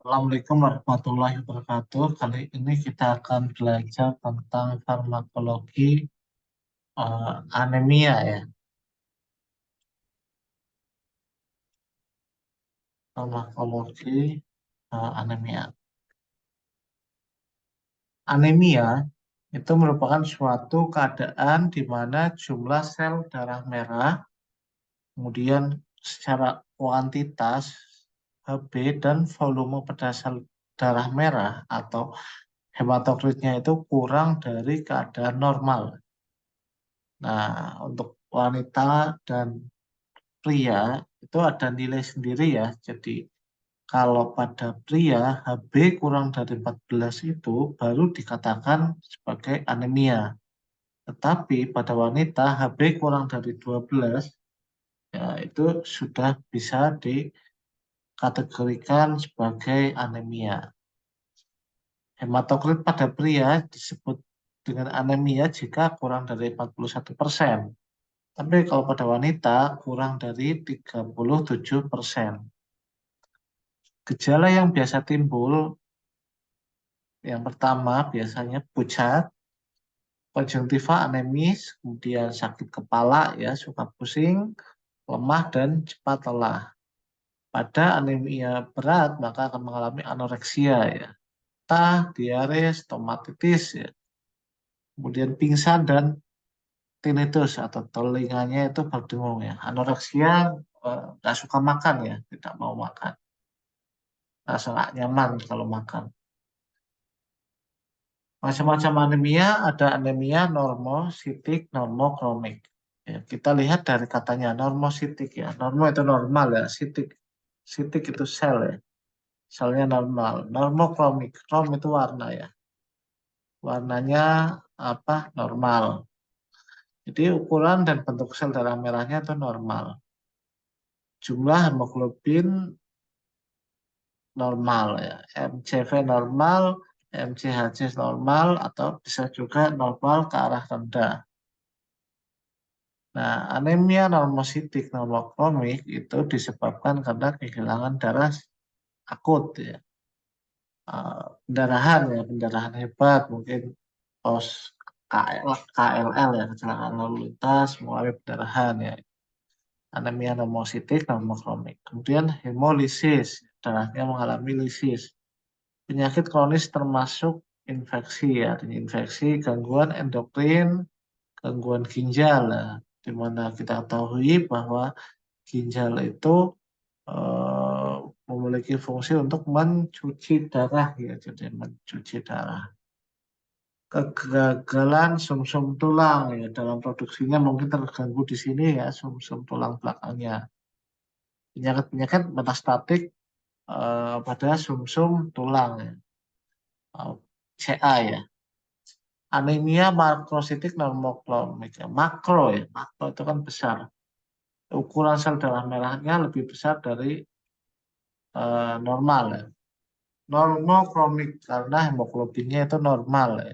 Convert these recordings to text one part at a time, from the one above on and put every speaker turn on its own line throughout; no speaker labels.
Assalamualaikum warahmatullahi wabarakatuh. Kali ini kita akan belajar tentang farmakologi anemia ya. Farmakologi anemia. Anemia itu merupakan suatu keadaan di mana jumlah sel darah merah, kemudian secara kuantitas Hb dan volume pada sel darah merah atau hematokritnya itu kurang dari keadaan normal. Nah, untuk wanita dan pria itu ada nilai sendiri ya. Jadi kalau pada pria Hb kurang dari 14 itu baru dikatakan sebagai anemia. Tetapi pada wanita Hb kurang dari 12 ya itu sudah bisa dikategorikan sebagai anemia. Hematokrit pada pria disebut dengan anemia jika kurang dari 41%. Tapi kalau pada wanita kurang dari 37%. Gejala yang biasa timbul, yang pertama biasanya pucat, konjungtiva anemis, kemudian sakit kepala, ya, suka pusing, lemah, dan cepat lelah. Pada anemia berat, maka akan mengalami anoreksia, ya, diare, stomatitis, ya, kemudian pingsan, dan tinnitus atau telinganya itu berdengung, ya. Anoreksia nggak suka makan, ya, tidak mau makan, rasa nggak nyaman kalau makan. Macam-macam anemia, ada anemia normositik, normokromik. Ya, kita lihat dari katanya normositik ya. Normo itu normal ya, sitik. Sitik itu sel ya. Selnya normal. Normokromik, krom itu warna ya. Warnanya apa? Normal. Jadi ukuran dan bentuk sel darah merahnya itu normal. Jumlah hemoglobin normal ya. MCV normal, MCHC normal atau bisa juga normal ke arah rendah. Nah, anemia normositik normokromik itu disebabkan karena kehilangan darah akut ya. Pendarahan ya, pendarahan hebat mungkin pos KLL ya, kecelakaan lalu lintas mengalami pendarahan ya. Anemia normositik normokromik. Kemudian hemolisis, darahnya mengalami lisis. Penyakit kronis termasuk infeksi ya, infeksi, gangguan endokrin, gangguan ginjal ya, di mana kita ketahui bahwa ginjal itu eh, memiliki fungsi untuk mencuci darah ya, jadi mencuci darah. Kegagalan sumsum tulang ya, dalam produksinya mungkin terganggu di sini ya, sumsum tulang belakangnya. Penyakit-penyakit metastatik pada sumsum tulang ya. CA ya. Anemia makrositik normokromik ya. Makro ya, makro itu kan besar. Ukuran sel darah merahnya lebih besar dari normal ya. Normokromik karena hemoglobinnya itu normal ya.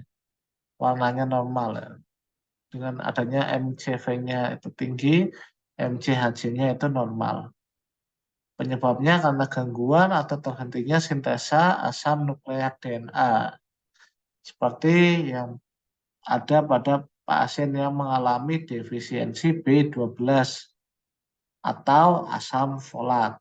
Warnanya normal ya. Dengan adanya MCV-nya itu tinggi, MCHC-nya itu normal. Penyebabnya karena gangguan atau terhentinya sintesa asam nukleat DNA. Seperti yang ada pada pasien yang mengalami defisiensi B12 atau asam folat.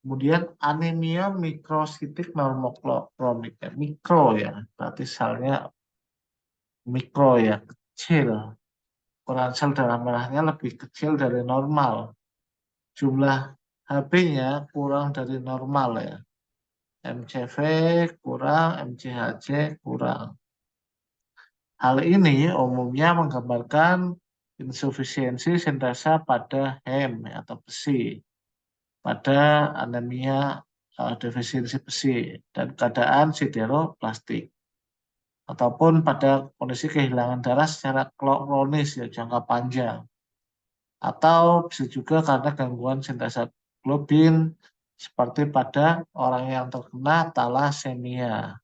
Kemudian anemia mikrositik normokromik ya, mikro ya, berarti selnya mikro ya, kecil. Ukuran sel darah merahnya lebih kecil dari normal. Jumlah Hb-nya kurang dari normal ya. MCV kurang, MCHC kurang. Hal ini umumnya menggambarkan insufisiensi sintesa pada HEM atau besi, pada anemia defisiensi besi dan keadaan sideroblastik, ataupun pada kondisi kehilangan darah secara kronis ya, jangka panjang, atau bisa juga karena gangguan sintesa globin seperti pada orang yang terkena talasemia.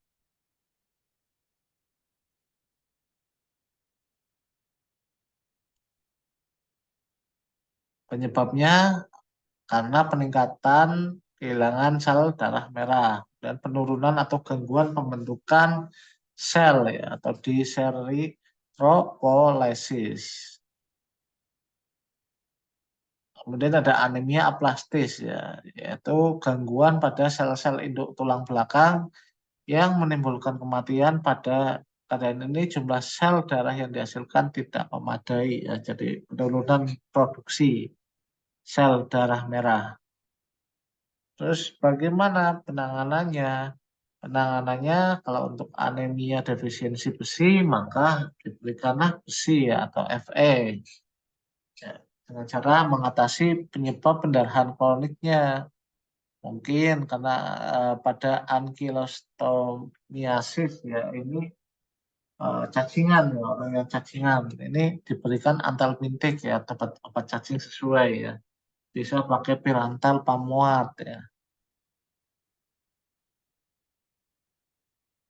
Penyebabnya karena peningkatan kehilangan sel darah merah dan penurunan atau gangguan pembentukan sel ya atau deseriotropoiesis. Kemudian ada anemia aplastis ya, yaitu gangguan pada sel-sel induk tulang belakang yang menimbulkan kematian. Pada keadaan ini jumlah sel darah yang dihasilkan tidak memadai ya, jadi penurunan produksi sel darah merah. Terus bagaimana penanganannya? Penanganannya kalau untuk anemia defisiensi besi maka diberikanlah besi ya, atau Fe ya, dengan cara mengatasi penyebab pendarahan kroniknya. Mungkin karena pada ankylostomiasis ya ini cacingan ya, orang yang cacingan ini diberikan antalmintik ya tempat obat cacing sesuai ya. Bisa pakai pirantal pamuat ya.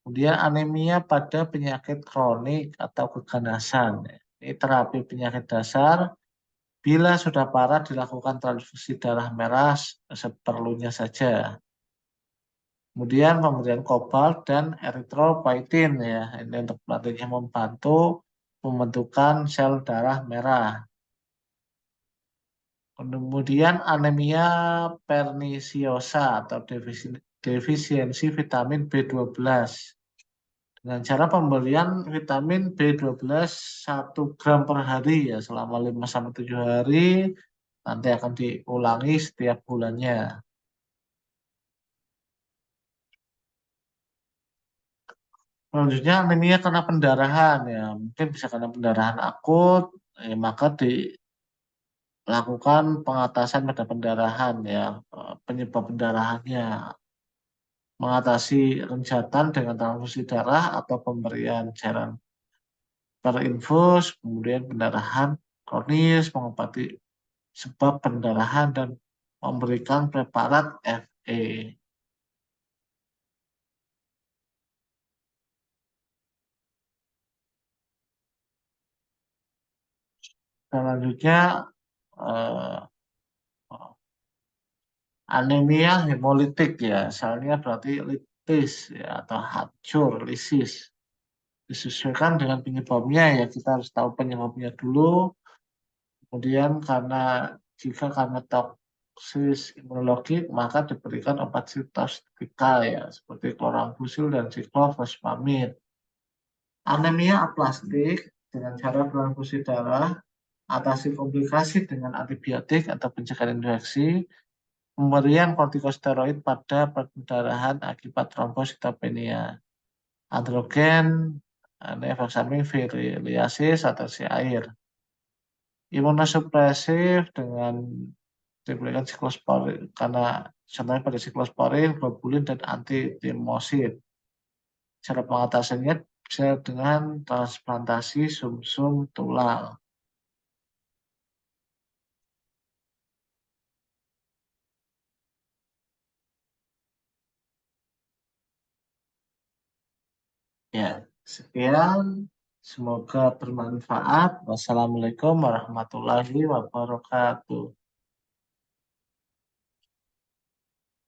Kemudian anemia pada penyakit kronik atau keganasan. Ini terapi penyakit dasar. Bila sudah parah dilakukan transfusi darah merah seperlunya saja. Kemudian pemberian kobalt dan eritropoietin ya. Ini untuk nantinya membantu pembentukan sel darah merah. Kemudian anemia pernisiosa atau defisiensi vitamin B12. Dengan cara pemberian vitamin B12 1 gram per hari ya selama 5 sampai 7 hari, nanti akan diulangi setiap bulannya. Selanjutnya anemia karena pendarahan ya, mungkin bisa karena pendarahan akut, maka dilakukan pengatasan pada pendarahan ya, penyebab pendarahannya, mengatasi renjatan dengan transfusi darah atau pemberian cairan per infus, kemudian pendarahan kronis, mengobati sebab pendarahan dan memberikan preparat Fe. Selanjutnya eh, anemia hemolitik ya, misalnya berarti litis ya, atau hancur, lisis. Disesuaikan dengan penyebabnya ya, kita harus tahu penyebabnya dulu. Kemudian jika karena toksis imunologi, maka diberikan obat sitostika ya, seperti klorambusil dan siklofosfamid. Anemia aplastik dengan cara transfusi darah, atasi komplikasi dengan antibiotik atau pencegahan infeksi, pemberian kortikosteroid pada pendarahan akibat trombositopenia, androgen, nefroxamine viriliasis atau si air, imunosupresif dengan diberikan siklosporin karena contohnya pada siklosporin, globulin dan anti timosid. Cara pengatasannya bisa dengan transplantasi sumsum tulang. Ya, sekian. Semoga bermanfaat. Wassalamualaikum warahmatullahi wabarakatuh.